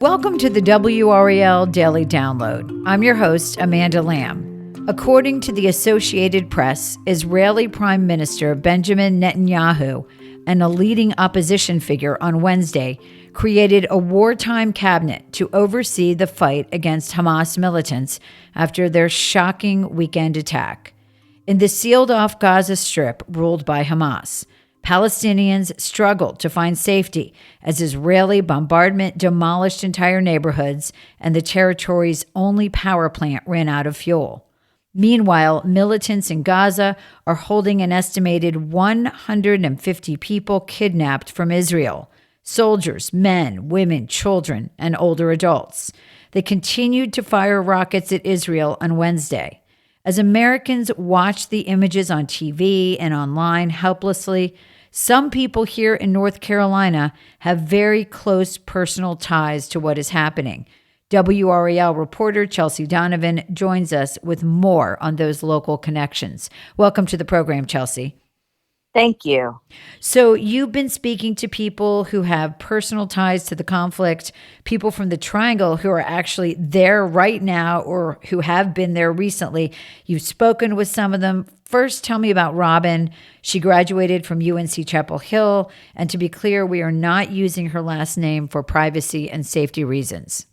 Welcome to the WRAL Daily Download. I'm your host, Amanda Lamb. According to the Associated Press, Israeli Prime Minister Benjamin Netanyahu and a leading opposition figure on Wednesday created a wartime cabinet to oversee the fight against Hamas militants after their shocking weekend attack. In the sealed-off Gaza Strip ruled by Hamas, Palestinians struggled to find safety as Israeli bombardment demolished entire neighborhoods and the territory's only power plant ran out of fuel. Meanwhile, militants in Gaza are holding an estimated 150 people kidnapped from Israel: soldiers, men, women, children, and older adults. They continued to fire rockets at Israel on Wednesday. As Americans watch the images on TV and online helplessly, some people here in North Carolina have very close personal ties to what is happening. WRAL reporter Chelsea Donovan joins us with more on those local connections. Welcome to the program, Chelsea. Thank you. So you've been speaking to people who have personal ties to the conflict, people from the Triangle who are actually there right now or who have been there recently. You've spoken with some of them. First, tell me about Robin. She graduated from UNC Chapel Hill. And to be clear, we are not using her last name for privacy and safety reasons.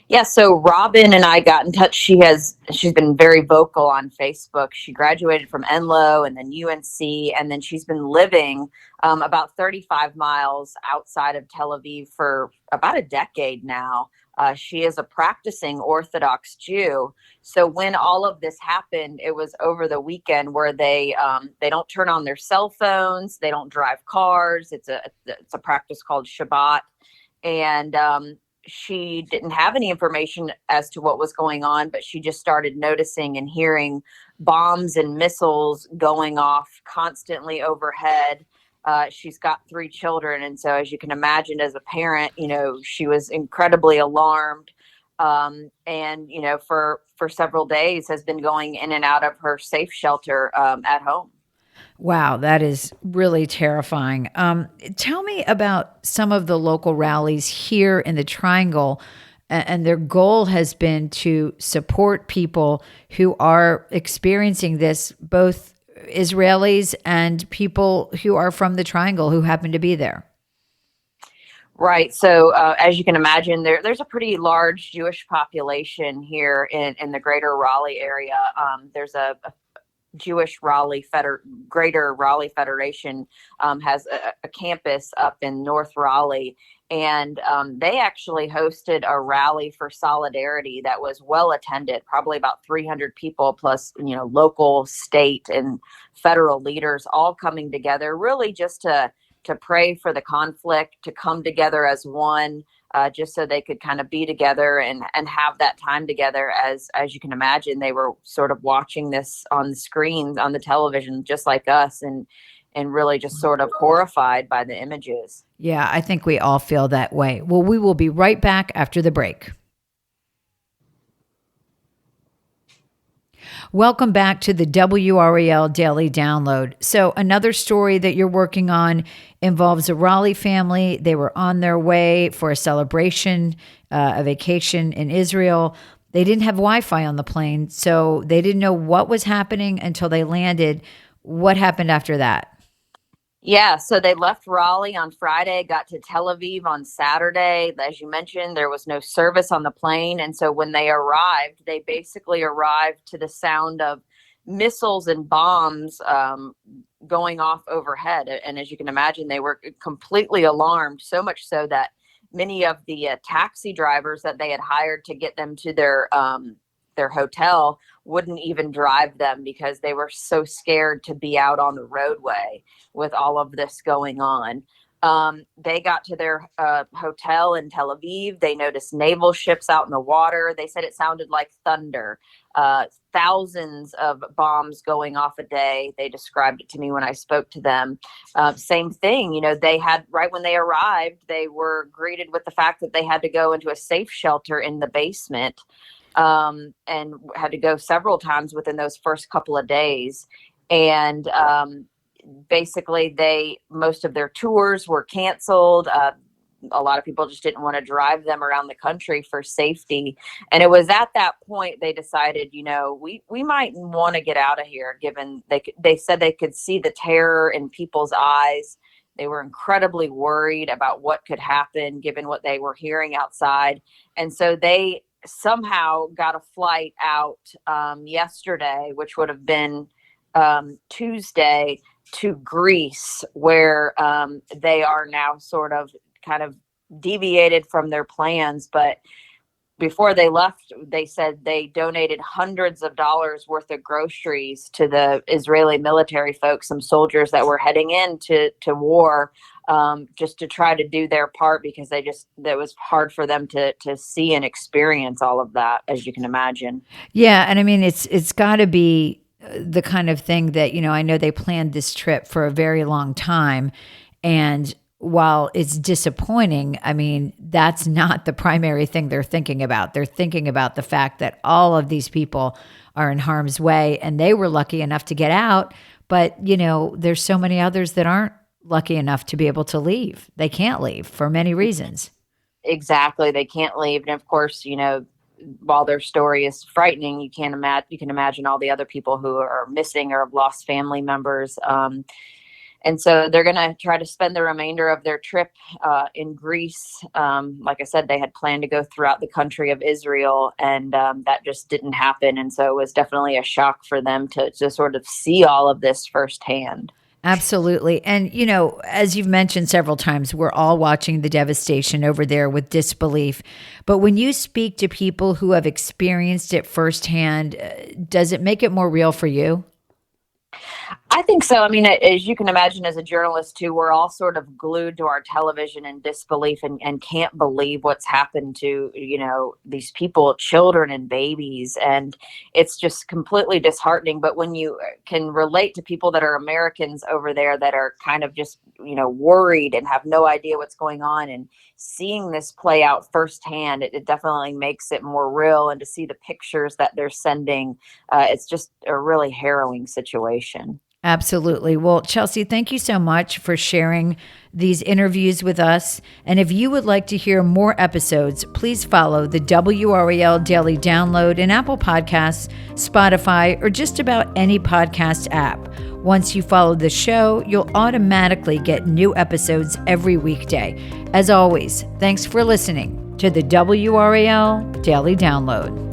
Yeah, so Robin and I got in touch. She's been very vocal on Facebook. She graduated from Enloe and then UNC, and then she's been living about 35 miles outside of Tel Aviv for about a decade now. She is a practicing Orthodox Jew. So when all of this happened, it was over the weekend where they don't turn on their cell phones, they don't drive cars. It's a practice called Shabbat, and she didn't have any information as to what was going on, but she just started noticing and hearing bombs and missiles going off constantly overhead. She's got 3 children. And so as you can imagine, as a parent, she was incredibly alarmed. And, for several days has been going in and out of her safe shelter at home. Wow, that is really terrifying. Tell me about some of the local rallies here in the Triangle, and their goal has been to support people who are experiencing this, both Israelis and people who are from the Triangle who happen to be there. Right. So as you can imagine, there's a pretty large Jewish population here in the greater Raleigh area. There's a Jewish Greater Raleigh Federation has a campus up in North Raleigh, and they actually hosted a rally for solidarity that was well attended, probably about 300 people plus, local, state, and federal leaders all coming together, really just to pray for the conflict, to come together as one. Just so they could kind of be together and have that time together. As you can imagine, they were sort of watching this on the screens, on the television, just like us, and really just sort of horrified by the images. Yeah, I think we all feel that way. Well, we will be right back after the break. Welcome back to the WRAL Daily Download. So another story that you're working on involves a Raleigh family. They were on their way for a celebration, a vacation in Israel. They didn't have Wi-Fi on the plane, so they didn't know what was happening until they landed. What happened after that? Yeah, so they left Raleigh on Friday, got to Tel Aviv on Saturday. As you mentioned, there was no service on the plane. And so when they arrived, they basically arrived to the sound of missiles and bombs going off overhead. And as you can imagine, they were completely alarmed, so much so that many of the taxi drivers that they had hired to get them to their hotel wouldn't even drive them because they were so scared to be out on the roadway with all of this going on. They got to their hotel in Tel Aviv. They noticed naval ships out in the water. They said it sounded like thunder. Thousands of bombs going off a day. They described it to me when I spoke to them. Same thing, they had, right when they arrived, they were greeted with the fact that they had to go into a safe shelter in the basement. And had to go several times within those first couple of days. And basically most of their tours were canceled. a lot of people just didn't want to drive them around the country for safety. And it was at that point they decided, we might want to get out of here, given they said they could see the terror in people's eyes. They were incredibly worried about what could happen given what they were hearing outside. And so they somehow got a flight out yesterday, which would have been Tuesday, to Greece, where they are now sort of kind of deviated from their plans. But before they left, they said they donated hundreds of dollars worth of groceries to the Israeli military folks, some soldiers that were heading into war, just to try to do their part, because that was hard for them to see and experience all of that, as you can imagine. Yeah. And I mean, it's got to be the kind of thing that, I know they planned this trip for a very long time. And while it's disappointing, I mean, that's not the primary thing they're thinking about. They're thinking about the fact that all of these people are in harm's way, and they were lucky enough to get out. But, there's so many others that aren't lucky enough to be able to leave. They can't leave for many reasons. Exactly. They can't leave. And of course, while their story is frightening, you can imagine all the other people who are missing or have lost family members. And so they're going to try to spend the remainder of their trip in Greece. Like I said, they had planned to go throughout the country of Israel, and that just didn't happen. And so it was definitely a shock for them to sort of see all of this firsthand. Absolutely. And, as you've mentioned several times, we're all watching the devastation over there with disbelief. But when you speak to people who have experienced it firsthand, does it make it more real for you? I think so. I mean, as you can imagine, as a journalist too, we're all sort of glued to our television in disbelief and can't believe what's happened to, these people, children and babies. And it's just completely disheartening. But when you can relate to people that are Americans over there that are kind of just, worried and have no idea what's going on, and seeing this play out firsthand, it definitely makes it more real. And to see the pictures that they're sending, it's just a really harrowing situation. Absolutely. Well, Chelsea, thank you so much for sharing these interviews with us. And if you would like to hear more episodes, please follow the WRAL Daily Download in Apple Podcasts, Spotify, or just about any podcast app. Once you follow the show, you'll automatically get new episodes every weekday. As always, thanks for listening to the WRAL Daily Download.